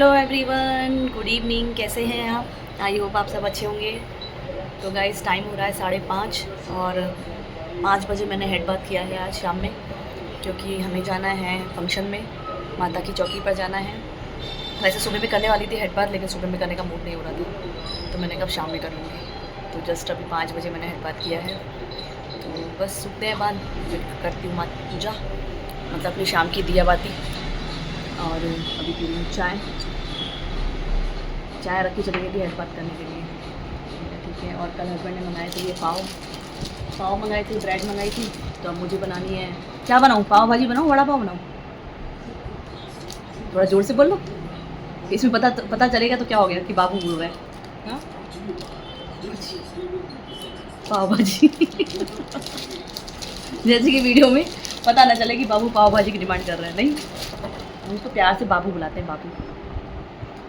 Hello everyone, good evening. कैसे हैं आप? आई होप आप सब अच्छे होंगे। तो गाइस टाइम हो रहा है 5:30 और 5 बजे मैंने हेड बाथ किया है आज शाम में, क्योंकि हमें जाना है फंक्शन में, माता की चौकी पर जाना है। वैसे सुबह भी करने वाली थी हेड बाथ, लेकिन सुबह में करने का मूड नहीं हो रहा था, तो मैंने कब शाम में कर लूँगी। तो जस्ट अभी 5 बजे मैंने हेड बाथ किया है, तो बस सूखते हैं बाद फिर करती हूँ माता की पूजा, मतलब अपनी शाम की दिया बाती। और अभी पी रही हूँ चाय रख के चली गई थी हेड बात करने के लिए, ठीक है। और कल हस्बैंड ने मंगाए थे ये पाव मंगाई थी, ब्रेड मंगाई थी, तो अब मुझे बनानी है। क्या बनाऊँ? पाव भाजी बनाऊँ, वड़ा पाव बनाऊँ? थोड़ा जोर से बोल लो, इसमें पता चलेगा तो क्या हो गया कि बाबू बोल रहा है। हाँ, पाव भाजी जैसे कि वीडियो में पता ना चले कि बाबू पाव भाजी की डिमांड कर रहा है। नहीं, हम उसको प्यार से बाबू बुलाते हैं, बाबू।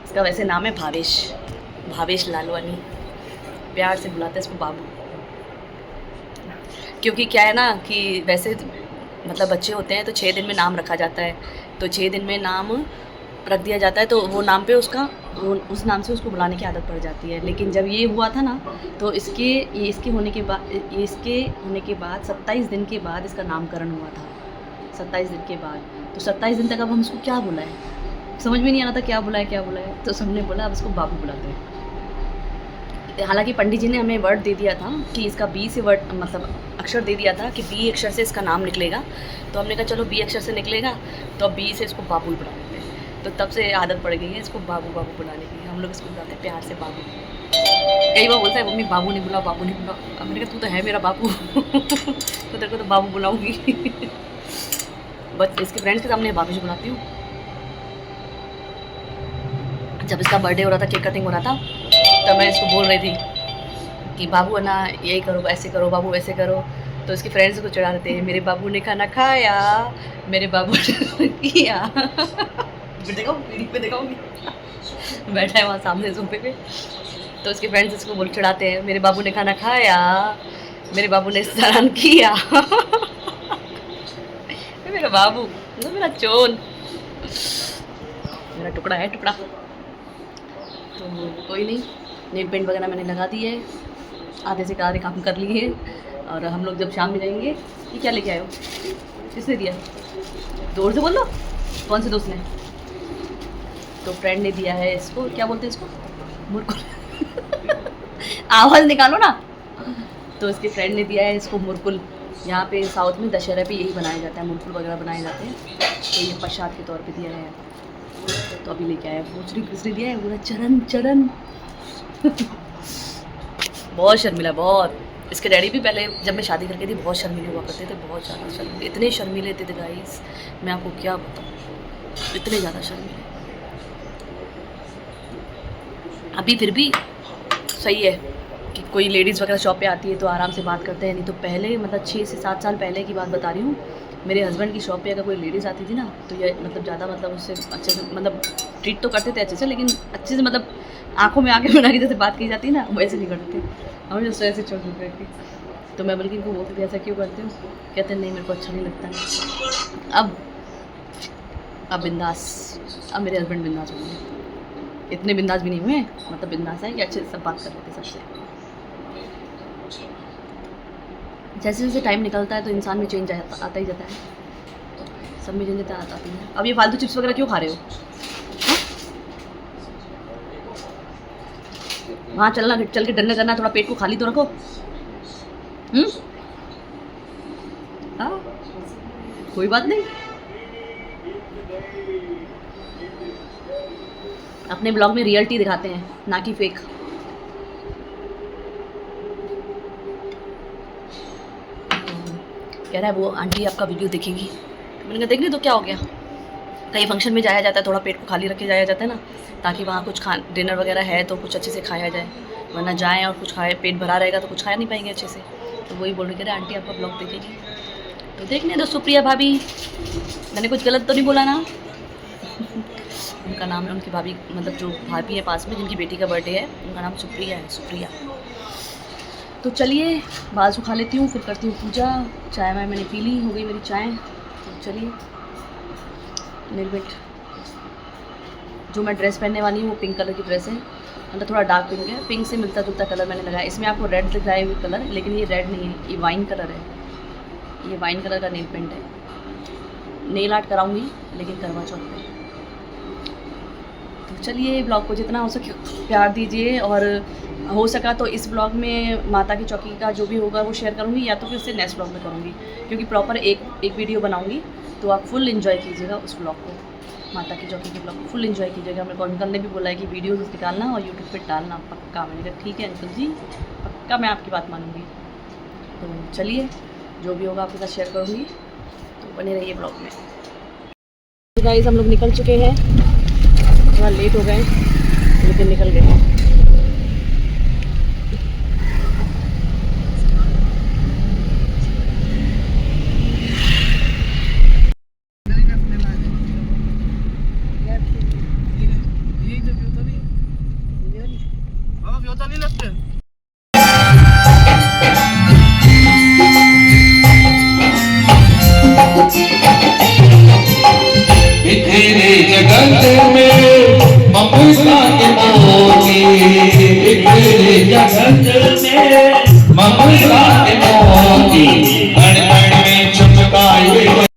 इसका वैसे नाम है भावेश लालवानी, प्यार से बुलाते हैं इसको बाबू। क्योंकि क्या है ना कि वैसे मतलब बच्चे होते हैं तो 6 दिन में नाम रखा जाता है, तो 6 दिन में नाम रख दिया जाता है, तो वो नाम पे उस नाम से उसको बुलाने की आदत पड़ जाती है। लेकिन जब ये हुआ था ना, तो इसके होने के बाद 27 दिन के बाद इसका नामकरण हुआ था। 27 दिन के बाद, तो 27 दिन तक अब हम इसको क्या बुलाएं, समझ में नहीं आ रहा था क्या बुलाए। तो सबने बोला अब इसको बाबू बुलाते हैं। हालांकि पंडित जी ने हमें वर्ड दे दिया था कि इसका बी से वर्ड मतलब अक्षर दे दिया था कि बी अक्षर से इसका नाम निकलेगा, तो हमने कहा चलो बी अक्षर से निकलेगा, तो अब बी से इसको बाबू बुला लेते हैं। तो तब से आदत पड़ गई है इसको बाबू बुलाने की। हम लोग इसको बुलाते हैं प्यार से बाबू। कई बार बोलता है मम्मी बाबू नहीं बुला। अब मैंने कहा तू तो है मेरा बाबू तो तेरे को तो बाबू बुलाऊंगी बस इसके फ्रेंड्स के सामने बाबू जी बुलाती हूँ। जब इसका बर्थडे हो रहा था, केक कटिंग हो रहा था, तब मैं इसको बोल रही थी कि बाबू है ना यही करो, ऐसे करो बाबू, वैसे करो। तो इसके फ्रेंड्स को चढ़ा देते हैं, मेरे बाबू ने खाना खाया, मेरे बाबू ने किया दिखाऊंगी बैठा है वहाँ सामने सोफे पे, तो उसके फ्रेंड्स इसको बोल चढ़ाते हैं, मेरे बाबू ने खाना खाया, मेरे बाबू ने स्नान किया मेरा बाबू, मेरा चोन, मेरा टुकड़ा है टुकड़ा। तो कोई नहीं, नेल पेंट वगैरह मैंने लगा दी है, आधे से आधे काम कर लिए हैं। और हम लोग जब शाम में जाएंगे, ये क्या लेके आए हो? किसने दिया? जोर से बोल लो, कौन से दोस्त ने? तो फ्रेंड ने दिया है इसको, क्या बोलते हैं इसको, मुरकुल आवाज़ निकालो ना। तो इसके फ्रेंड ने दिया है इसको मुरकुल। यहाँ पे साउथ में दशहरा पे यही बनाया जाता है, मुरकुल वगैरह बनाए जाते हैं, तो ये प्रसाद के तौर पे दिया है। तो अभी लेके आया, पूछ रही किसने दिया है, पूरा चरण बहुत शर्मिला, बहुत। इसके डैडी भी पहले जब मैं शादी करके थी बहुत शर्मिले हुआ करते थे, बहुत ज़्यादा शर्मिले, इतने शर्मिले थे गाइस, मैं आपको क्या बताऊँ, इतने ज़्यादा शर्मिले। अभी फिर भी सही है कि कोई लेडीज़ वगैरह शॉप पे आती है तो आराम से बात करते हैं, नहीं तो पहले मतलब 6 से 7 साल पहले की बात बता रही हूँ, मेरे हस्बैंड की शॉप पे अगर कोई लेडीज़ आती थी ना, तो ये मतलब ज़्यादा मतलब उससे अच्छे से मतलब ट्रीट तो करते थे अच्छे से, लेकिन अच्छे से मतलब आंखों में आंखें बना के जैसे बात की जाती है ना, वैसे नहीं करते थे। हमें जो ऐसे छोड़ देते थे, तो मैं बल्कि इनको बोलती थी ऐसा क्यों करते हो, कहते नहीं मेरे को अच्छा नहीं लगता। अब बिंदास, अब मेरे हस्बैंड बिंदास हो गए, इतने बिंदास भी नहीं हुए, मतलब बिंदास है कि अच्छे से सब बात कर लेते सबसे। जैसे जैसे टाइम निकलता है तो इंसान में चेंज आता ही जाता है, सब में चेंज आता है। अब ये फालतू चिप्स वगैरह क्यों खा रहे हो? वहाँ चल के डरने करना, थोड़ा पेट को खाली तो रखो। हाँ, कोई बात नहीं, अपने ब्लॉग में रियलिटी दिखाते हैं, ना कि फेक। कह रहा है वो आंटी आपका वीडियो देखेगी, मैंने कहा देखने तो क्या हो गया, कहीं फंक्शन में जाया जाता है, थोड़ा पेट को खाली रख के जाया जाता है ना, ताकि वहाँ कुछ डिनर वगैरह है तो कुछ अच्छे से खाया जाए, वरना जाएँ और कुछ खाए पेट भरा रहेगा तो कुछ खाया नहीं पाएंगे अच्छे से। तो वही बोल रही, कह रहे आंटी आपका ब्लॉग देखेगी, तो देखने दो। सुप्रिया भाभी, मैंने कुछ गलत तो नहीं बोला ना? उनका नाम है, उनकी भाभी मतलब जो भाभी है पास में जिनकी बेटी का बर्थडे है, उनका नाम सुप्रिया है, सुप्रिया। तो चलिए बाल सुखा लेती हूँ, फिर करती हूँ पूजा। चाय वाय मैंने पी ली, हो गई मेरी चाय। तो चलिए नेल पेंट जो मैं ड्रेस पहनने वाली हूँ वो पिंक कलर की ड्रेस है, मतलब थोड़ा डार्क पिंक है, पिंक से मिलता जुलता कलर मैंने लगाया। इसमें आपको रेड दिख रहा है वो कलर, लेकिन ये रेड नहीं है, ये वाइन कलर है, ये वाइन कलर का नेल पेंट है। नेल आर्ट कराऊंगी लेकिन करवा चौथ पे। तो चलिए ब्लॉग को जितना हो सके प्यार दीजिए, और हो सका तो इस ब्लॉग में माता की चौकी का जो भी होगा वो शेयर करूँगी, या तो फिर उससे नेक्स्ट ब्लॉग में करूँगी, क्योंकि प्रॉपर एक वीडियो बनाऊँगी। तो आप फुल इन्जॉय कीजिएगा उस ब्लॉग को, माता की चौकी के ब्लॉग को फुल इन्जॉय कीजिएगा। मेरे को अंकल ने भी बोला है कि वीडियोस निकालना और यूट्यूब पे डालना पक्का। मैंने कहा ठीक है अंकल जी, पक्का मैं आपकी बात मानूंगी। तो चलिए जो भी होगा आपके साथ शेयर करूँगी, तो बने रहिए ब्लॉग में। तो गाइस हम लोग निकल चुके हैं, थोड़ा लेट हो गए लेकिन निकल गए। तेरे जगत में ममता के मोती, तेरे जगत में ममता के मोती, कण कण में छुपकाए।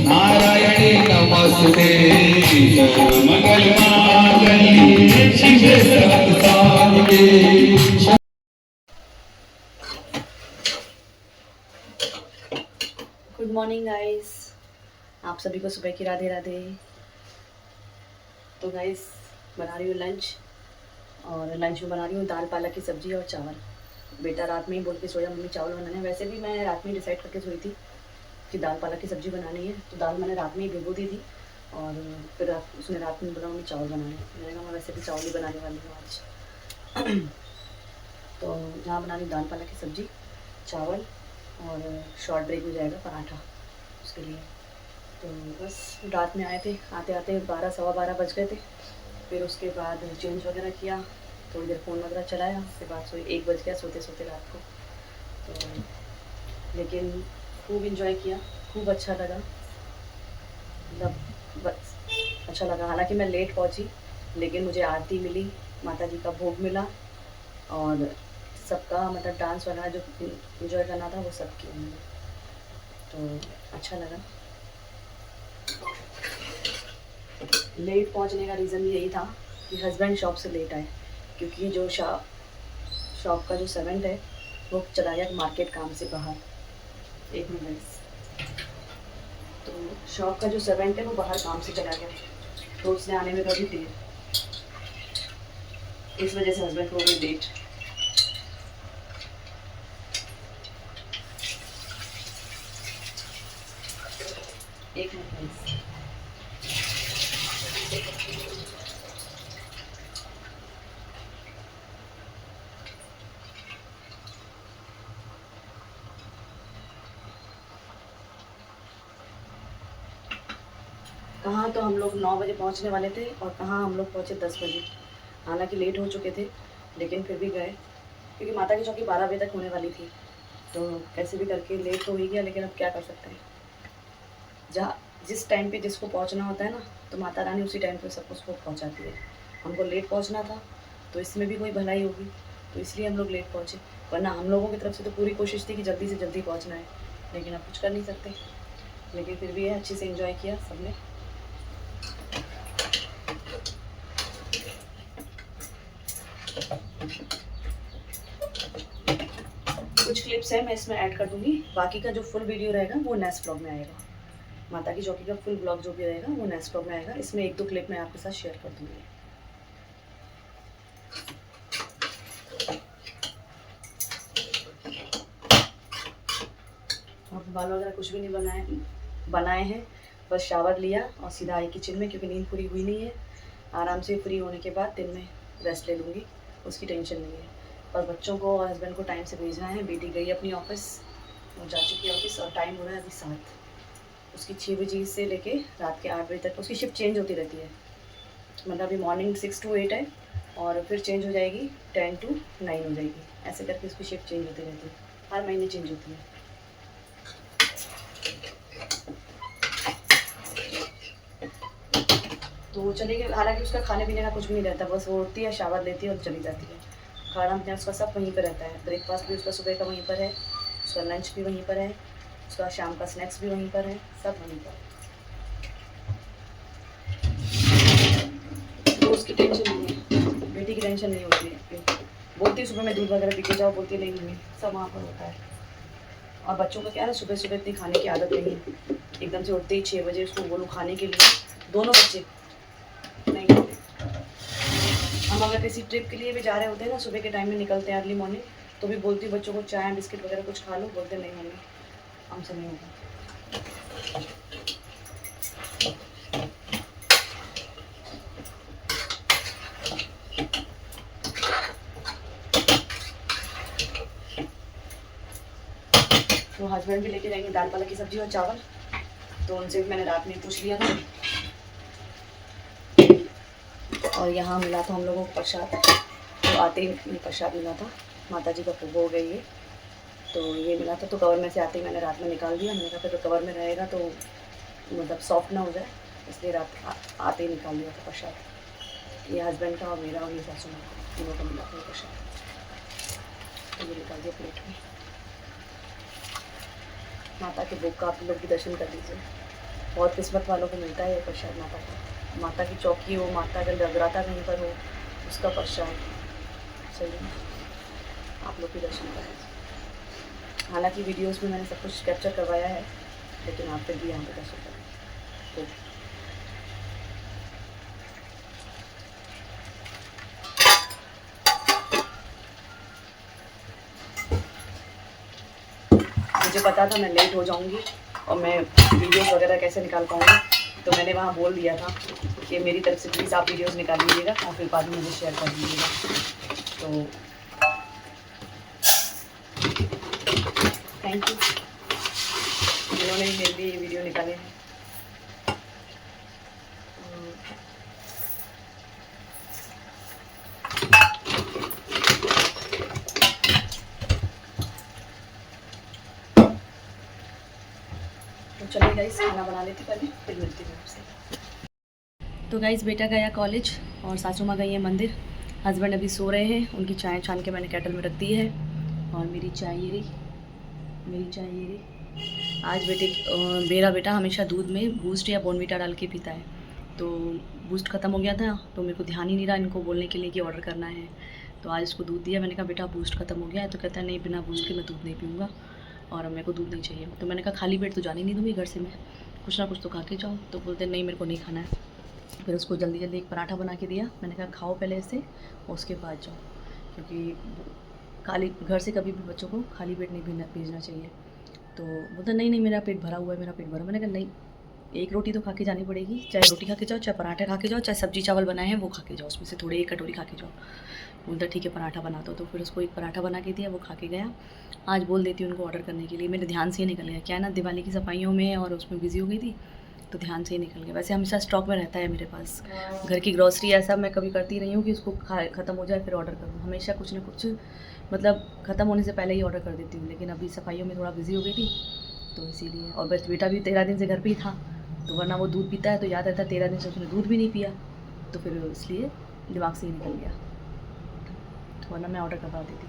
नारायणी नमस्ते, मंगल मांगल्ये शिवे सर्वार्थ साधिके। गुड मॉर्निंग गाइस, आप सभी को सुबह की राधे राधे। तो गाइस बना रही हूँ लंच, और लंच में बना रही हूँ दाल पालक की सब्ज़ी और चावल। बेटा रात में ही बोल के सोया मम्मी चावल बनाने हैं। वैसे भी मैं रात में डिसाइड करके सोई थी कि दाल पालक की सब्ज़ी बनानी है, तो दाल मैंने रात में ही भिगो दी थी, और फिर उसने रात में बोला मम्मी चावल बनाने हैं। मैंने कहा मैं वैसे भी चावल ही बनाने वाली हूँ आज। तो यहाँ बना रही दाल पालक की सब्ज़ी, चावल, और शॉर्ट ब्रेक हो जाएगा पराठा उसके लिए। तो बस रात में आए थे, आते आते 12 सवा 12 बज गए थे। फिर उसके बाद चेंज वगैरह किया, थोड़ी देर फ़ोन वगैरह चलाया, उसके बाद सोई 1 बज गया सोते सोते रात को। तो लेकिन खूब इन्जॉय किया, खूब अच्छा लगा, मतलब बस अच्छा लगा। हालांकि मैं लेट पहुंची, लेकिन मुझे आरती मिली, माता जी का भोग मिला, और सबका मतलब डांस वगैरह जो इन्जॉय करना था वो सब किया मैंने, तो अच्छा लगा। लेट पहुंचने का रीज़न यही था कि हस्बैंड शॉप से लेट आए, क्योंकि जो शॉप का जो सर्वेंट है वो चला गया मार्केट काम से बाहर। एक मिनट। तो शॉप का जो सर्वेंट है वो बाहर काम से चला गया, तो उसने आने में कभी देर, इस वजह से हस्बैंड हो गए लेट। एक मिनट। कहाँ तो हम लोग 9 बजे पहुँचने वाले थे, और कहाँ हम लोग पहुँचे 10 बजे। हालांकि लेट हो चुके थे, लेकिन फिर भी गए, क्योंकि माता की चौकी 12 बजे तक होने वाली थी। तो कैसे भी करके लेट तो हो ही गया, लेकिन अब क्या कर सकते हैं। जहाँ जिस टाइम पे जिसको पहुँचना होता है ना, तो माता रानी उसी टाइम पे सबको उसको पहुँचाती है। हमको लेट पहुँचना था, तो इसमें भी कोई भलाई होगी, तो इसलिए हम लोग लेट पहुँचे। वरना हम लोगों की तरफ से तो पूरी कोशिश थी कि जल्दी से जल्दी पहुँचना है, लेकिन अब कुछ कर नहीं सकते। लेकिन फिर भी अच्छे से एंजॉय किया सबने। कुछ क्लिप्स है मैं इसमें ऐड कर दूंगी, बाकी का जो फुल वीडियो रहेगा वो नेक्स्ट ब्लॉग में आएगा। माता की चौकी का फुल ब्लॉग जो भी रहेगा वो नेक्स्ट ब्लॉग में आएगा। इसमें 1-2 क्लिप मैं आपके साथ शेयर कर दूंगी। अब बाल वगैरह कुछ भी नहीं बनाए हैं, बस शावर लिया और सीधा आई किचन में, क्योंकि नींद पूरी हुई नहीं है। आराम से फ्री होने के बाद दिन में रेस्ट ले लूँगी, उसकी टेंशन नहीं है। और बच्चों को और हस्बैंड को टाइम से भेजना है। बेटी गई अपनी ऑफिस, वो जा चुकी है ऑफिस, और टाइम हो रहा है अभी 7। उसकी 6 बजे से लेके रात के 8 बजे तक उसकी शिफ्ट चेंज होती रहती है। मतलब अभी मॉर्निंग 6 to 8 है, और फिर चेंज हो जाएगी 10 to 9 हो जाएगी। ऐसे करके उसकी शिफ्ट चेंज होती रहती है, हर महीने चेंज होती है। तो वो चली गई। हालांकि उसका खाने पीने का कुछ भी नहीं रहता, बस वो उठती है, शावर लेती है और चली जाती है। खाना पीना उसका सब वहीं पर रहता है। ब्रेकफास्ट भी उसका सुबह का वहीं पर है, उसका लंच भी वहीं पर है, उसका शाम का स्नैक्स भी वहीं पर है, सब वहीं पर है। तो उसकी टेंशन नहीं है, बेटी की टेंशन नहीं होती है। बोलती है सुबह में दूध वगैरह पी के जाओ, बोलती नहीं मम्मी, सब वहाँ पर होता है। और बच्चों का क्या है ना, सुबह सुबह इतनी खाने की आदत नहीं है। एकदम से उठते ही 6 बजे उसको बोलूँ खाने के लिए, दोनों बच्चे नहीं खाते। हम अगर किसी ट्रिप के लिए भी जा रहे होते हैं ना, सुबह के टाइम में निकलते हैं अर्ली मॉर्निंग, तो भी बोलती हूँ बच्चों को चाय बिस्किट वगैरह कुछ खा लो, बोलते नहीं मम्मी हमसे नहीं होगा। तो हस्बैंड भी लेके जाएंगे दाल पालक की सब्जी और चावल, तो उनसे भी मैंने रात में पूछ लिया था। और यहाँ मिला था हम लोगों को प्रसाद, तो आते ही प्रसाद मिला था, माता जी का भोग हो गई है, तो ये मिला था। तो कवर में से आते ही मैंने रात में निकाल दिया। मैंने कहा फिर तो कवर में रहेगा तो मतलब सॉफ्ट ना हो जाए, इसलिए रात आते ही निकाल दिया था प्रसाद। ये हस्बैंड का और मेरा और ये सासू माँ का, तीनों का मिला था प्रसाद, तो ये निकाल दिया प्लेट में। माता के भोग का आप लोग भी दर्शन कर लीजिए, बहुत किस्मत वालों को मिलता है ये प्रसाद माता का। माता की चौकी हो, माता का जगराता कहीं पर हो, उसका प्रसाद सही है, आप लोग भी दर्शन करें। हालांकि वीडियोस में मैंने सब कुछ कैप्चर करवाया है, लेकिन आप फिर भी यहाँ पे दर्शन करें। मुझे पता था मैं लेट हो जाऊंगी और मैं वीडियोस वगैरह कैसे निकाल पाऊंगी, तो मैंने वहाँ बोल दिया था कि मेरी तरफ से प्लीज़ आप वीडियोस निकाल लीजिएगा और फिर बाद में मुझे शेयर कर दीजिएगा। तो थैंक यू जिन्होंने मेरे लिए ये वीडियो निकाले हैं। तो चलिए गाइस खाना बना लेती पहले, फिर मिलती हूँ आपसे। तो गाइस बेटा गया कॉलेज और सासू माँ गई है मंदिर, हस्बैंड अभी सो रहे हैं। उनकी चाय छान के मैंने केटल में रख दी है, और मेरी चाय ये रही, मेरी चाय ये रही। आज मेरा बेटा हमेशा दूध में बूस्ट या बॉर्नवीटा डाल के पीता है, तो बूस्ट ख़त्म हो गया था, तो मेरे को ध्यान ही नहीं रहा इनको बोलने के लिए कि ऑर्डर करना है। तो आज इसको दूध दिया, मैंने कहा बेटा बूस्ट ख़त्म हो गया है, तो कहता है नहीं बिना बूस्ट के मैं दूध नहीं पीऊँगा और मेरे को दूध नहीं चाहिए। तो मैंने कहा खाली पेट तो जाने नहीं दूँगी घर से मैं, कुछ ना कुछ तो खा के जाओ। तो बोलते नहीं मेरे को नहीं खाना है। फिर उसको जल्दी जल्दी एक पराठा बना के दिया, मैंने कहा खाओ पहले इसे और उसके बाद जाओ, क्योंकि खाली घर से कभी भी बच्चों को खाली पेट नहीं भेजना चाहिए। तो बोलता नहीं नहीं मेरा पेट भरा हुआ है, मेरा पेट भरा। मैंने कहा नहीं, एक रोटी तो खा के जानी पड़ेगी, चाहे रोटी खा के जाओ, चाहे पराठा खा के जाओ, चाहे सब्जी चावल बनाए हैं वो खा के जाओ, उसमें से थोड़ी एक कटोरी खा के जाओ। बोलता ठीक है पराठा बना दो, तो फिर उसको एक पराठा बना के दिया, वो खा के गया। आज बोल देती हूँ उनको ऑर्डर करने के लिए, मेरे ध्यान से ही निकल गया। क्या है ना, दिवाली की सफाइयों में और उसमें बिज़ी हो गई थी, तो ध्यान से ही निकल गया। वैसे हमेशा स्टॉक में रहता है मेरे पास घर की ग्रॉसरी, ऐसा मैं कभी करती रही हूँ कि उसको ख़त्म हो जाए फिर ऑर्डर करूँ। हमेशा कुछ ना कुछ मतलब ख़त्म होने से पहले ही ऑर्डर कर देती हूँ, लेकिन अभी सफाइयों में थोड़ा बिज़ी हो गई थी तो इसीलिए। और बस बेटा भी 13 दिन से घर पे ही था, तो वरना वो दूध पीता है तो याद रहता है, 13 दिन से उसने दूध भी नहीं पिया, तो फिर इसलिए दिमाग से ही निकल गया, तो वरना मैं ऑर्डर करवा देती।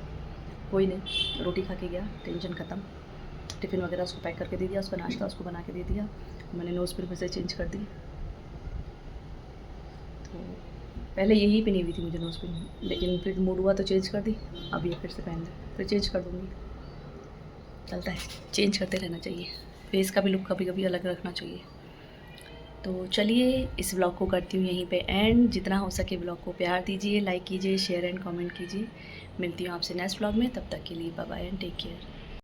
कोई नहीं, रोटी खा के गया, टेंशन ख़त्म। टिफ़िन वगैरह उसको पैक करके दे दिया, उसका नाश्ता उसको बना के दे दिया, मैंने नोज़ पिन फिर से चेंज कर दी। तो पहले यही पहनी हुई थी मुझे नोज़ पिन, लेकिन फिर मूड हुआ तो चेंज कर दी, अब ये फिर से पहन ली, फिर चेंज कर दूँगी। चलता है, चेंज करते रहना चाहिए, फेस का भी लुक कभी कभी अलग रखना चाहिए। तो चलिए इस व्लॉग को करती हूँ यहीं पे एंड। जितना हो सके व्लॉग को प्यार दीजिए, लाइक कीजिए, शेयर एंड कमेंट कीजिए। मिलती हूँ आपसे नेक्स्ट व्लॉग में, तब तक के लिए bye bye and take care.